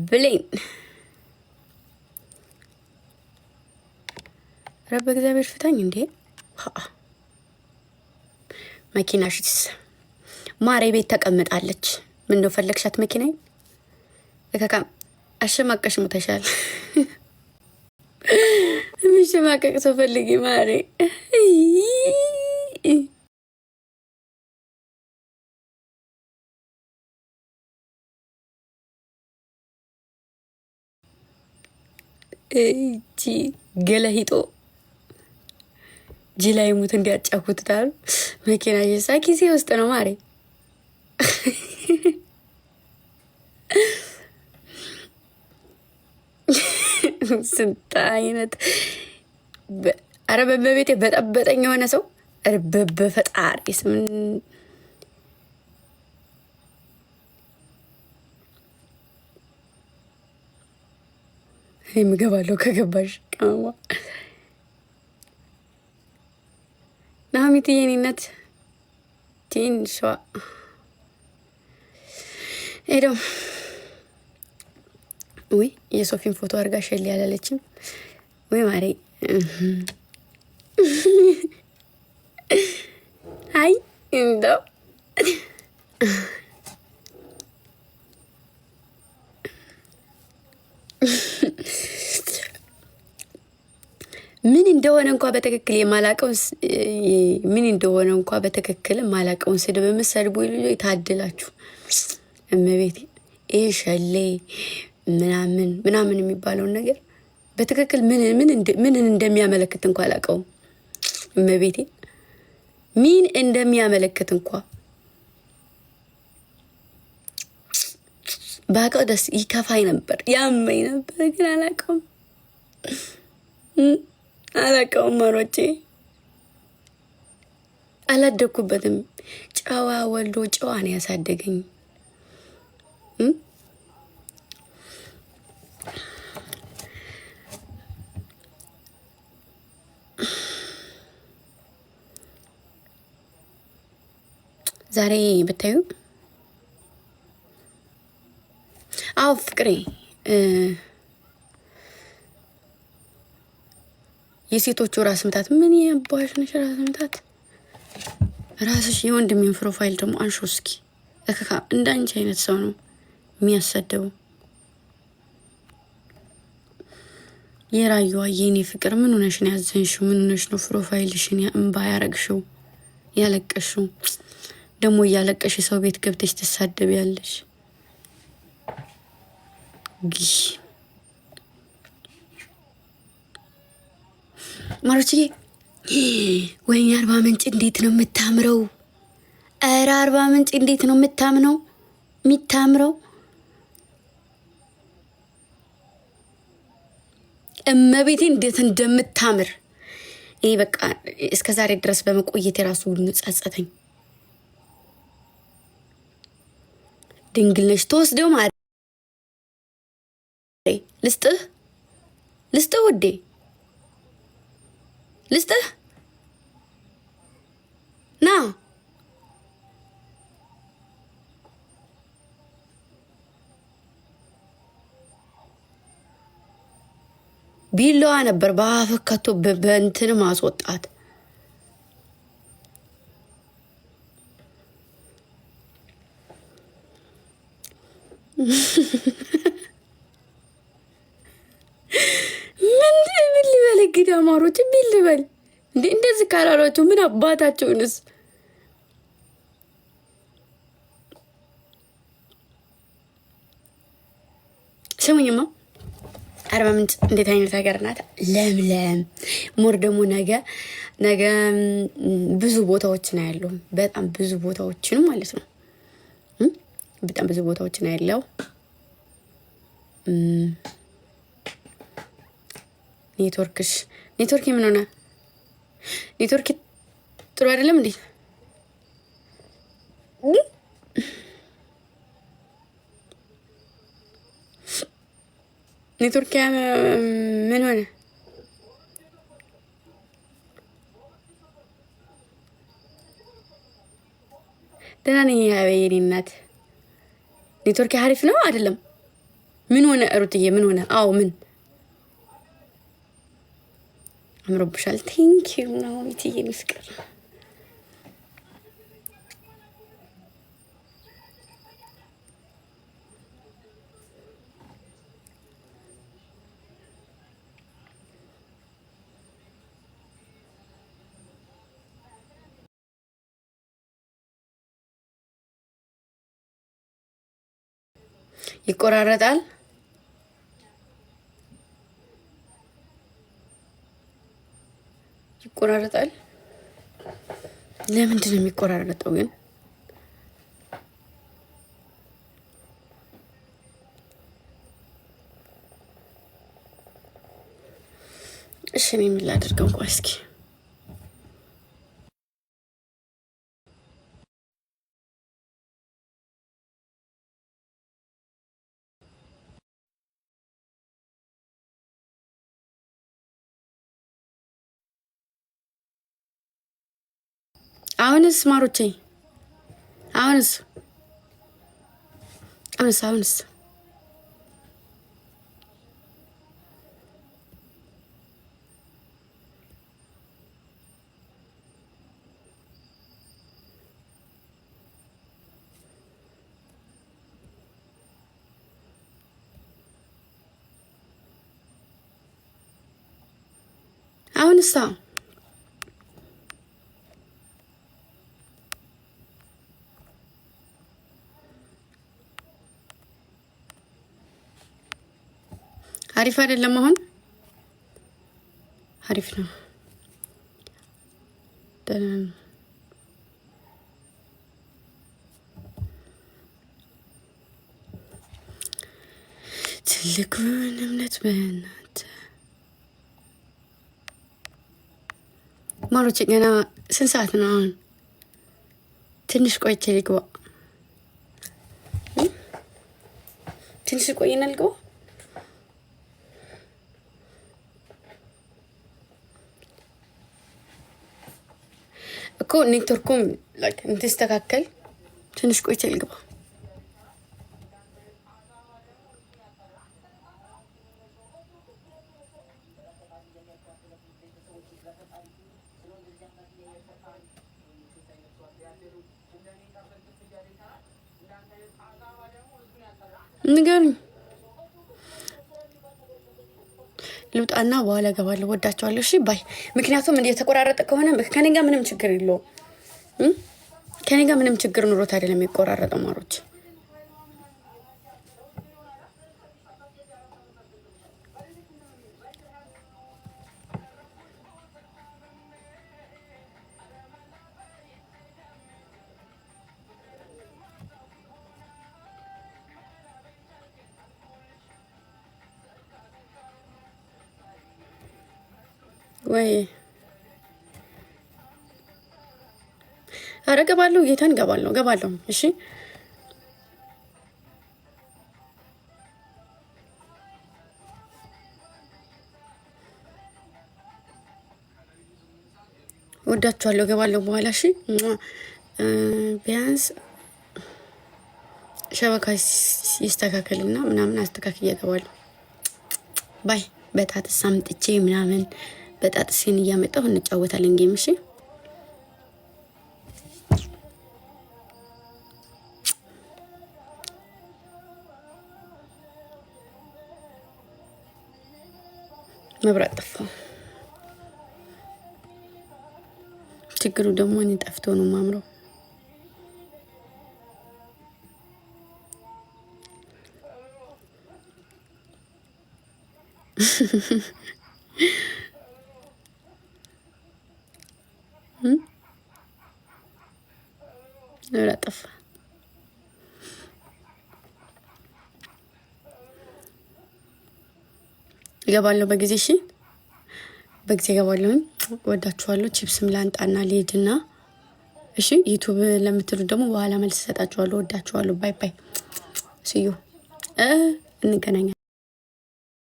ብሌን ረብ እግዚአብሔር ፍታኝ እንዴ! መኪናሽስ ማሬ ቤት ተቀምጣለች። ምን ነው ፈለግሻት? መኪናዬ እከካም አሸማቀሽ ሙተሻል። የሚሸማቀቅ ሰው ፈልጊ ማሬ። እቺ ገለሂጦ ጅላይ ሙት እንዲያጫኩትታሉ። መኪና የሳ ጊዜ ውስጥ ነው ማሬ። ስንት አይነት አረ በቤቴ በጠበጠኝ የሆነ ሰው በፈጣሪ ስም የምገባለሁ ከገባሽ ቀማ ናሚት የኔነት ትንሿ ሄዶ ወይ የሶፊን ፎቶ አድርጋ ሸል ያላለችም ወይ ማሬ። አይ እንደው ምን እንደሆነ እንኳን በትክክል የማላቀውን ምን እንደሆነ እንኳን በትክክል ማላቀውን ስድብ በመሰድቡ ልጆች ታድላችሁ። እመቤቴ ይሄ ሸሌ ምናምን የሚባለውን ነገር በትክክል ምን እንደሚያመለክት እንኳን አላቀውም። እመቤቴ ምን እንደሚያመለክት እንኳን ባቀው ደስ ይከፋይ ነበር፣ ያመኝ ነበር፣ ግን አላቀውም። ማሮቼ አላደኩበትም። ጨዋ ወልዶ ጨዋ ነው ያሳደገኝ። ዛሬ ብታዩ አው ፍቅሬ የሴቶቹ ራስ ምታት ምን ያባሽ ነሽ? ራስ ምታት ራስሽ የወንድሜን ፕሮፋይል ደግሞ አንሾ እስኪ እከካ እንዳንቺ አይነት ሰው ነው የሚያሰደው። የራዩዋ የኔ ፍቅር ምን ሆነሽ ነው ያዘንሽው? ምን ሆነሽ ነው ፕሮፋይልሽን እንባ ያረግሽው ያለቀሽው? ደግሞ እያለቀሽ ሰው ቤት ገብተሽ ትሳደቢያለሽ። ማሮቼ ወይኔ አርባ ምንጭ እንዴት ነው የምታምረው! ኧረ አርባ ምንጭ እንዴት ነው የሚታምረው! እመቤቴ እንዴት እንደምታምር እኔ በቃ እስከ ዛሬ ድረስ በመቆየት የራሱ ጸጸተኝ። ድንግል ነሽ ተወስደው ማለት ልስጥህ ውዴ ልስጥህ ና ቢላዋ ነበር በአፈከቶ በእንትን ማስወጣት። ምን ልበል እንግዲህ አማሮች ምን ልበል እንዴ? እንደዚህ ካላሏቸው ምን አባታቸውንስ? ስሙኝማ አርባ ምንጭ እንዴት አይነት ሀገር ናት! ለምለም ሞር ደግሞ ነገ ብዙ ቦታዎችን ያለው በጣም ብዙ ቦታዎችን ማለት ነው። በጣም ብዙ ቦታዎችን ያለው ኔትወርክ ምን ሆነ? ኔትወርክ ጥሩ አይደለም እንዴ? ኔትወርክ ምን ሆነ? ደህና ነኝ የኔ እናት። ኔትወርክ አሪፍ ነው አይደለም? ምን ሆነ ሩትዬ? ምን ሆነ? አዎ ምን አምሮብሻል። ቴንክ ዩ ነው እትዬ ምስክር። ይቆራረጣል። ይቆራረጣል። ለምንድን ነው የሚቆራረጠው ግን? እሺ እኔ ምን ላድርገው? ቆይ እስኪ አሁንስ ማሮቼ አሁንስ አሪፍ አይደለም? አሁን አሪፍ ነው። ትልቁን እምነት በእናንተ ማሮቼ። ገና ስንት ሰዓት ነው አሁን? ትንሽ ቆይቼ ልግባ። ትንሽ ቆይና ልግባ እኮ ኔትወርኩም ላይክ እንድስተካከል ትንሽ ቆይቼ ልግባ። ንገሩኝ ልውጣና በኋላ ገባለሁ። ወዳቸዋለሁ። እሺ ባይ። ምክንያቱም እንደ የተቆራረጠ ከሆነ ከኔ ጋር ምንም ችግር የለውም። ከኔ ጋር ምንም ችግር ኑሮት አይደለም የሚቆራረጠው ማሮች። ወይ አረ ገባለሁ። ጌታን ገባለሁ። እሺ ወዳችኋለሁ። ገባለሁ በኋላ። እሺ ቢያንስ ሸበካ ይስተካከልና ምናምን አስተካክዬ እገባለሁ። ባይ። በጣጥስ አምጥቼ ምናምን በጣጥሴን እያመጣሁ እንጫወታለን ጌም። እሺ መብራት ጠፋ። ችግሩ ደግሞ እኔ ጠፍቶ ነው ማምረው። መብራት ጠፋ። እገባለሁ በጊዜ። እሺ በጊዜ እገባለሁ። ወዳችኋለሁ። ቺፕስም ላንጣና ልሂድና እሺ ዩቲዩብ ለምትሉ ደግሞ በኋላ መልስ እሰጣችኋለሁ። ወዳችኋለሁ። ባይ ባይ። ሲዩ እንገናኛለን።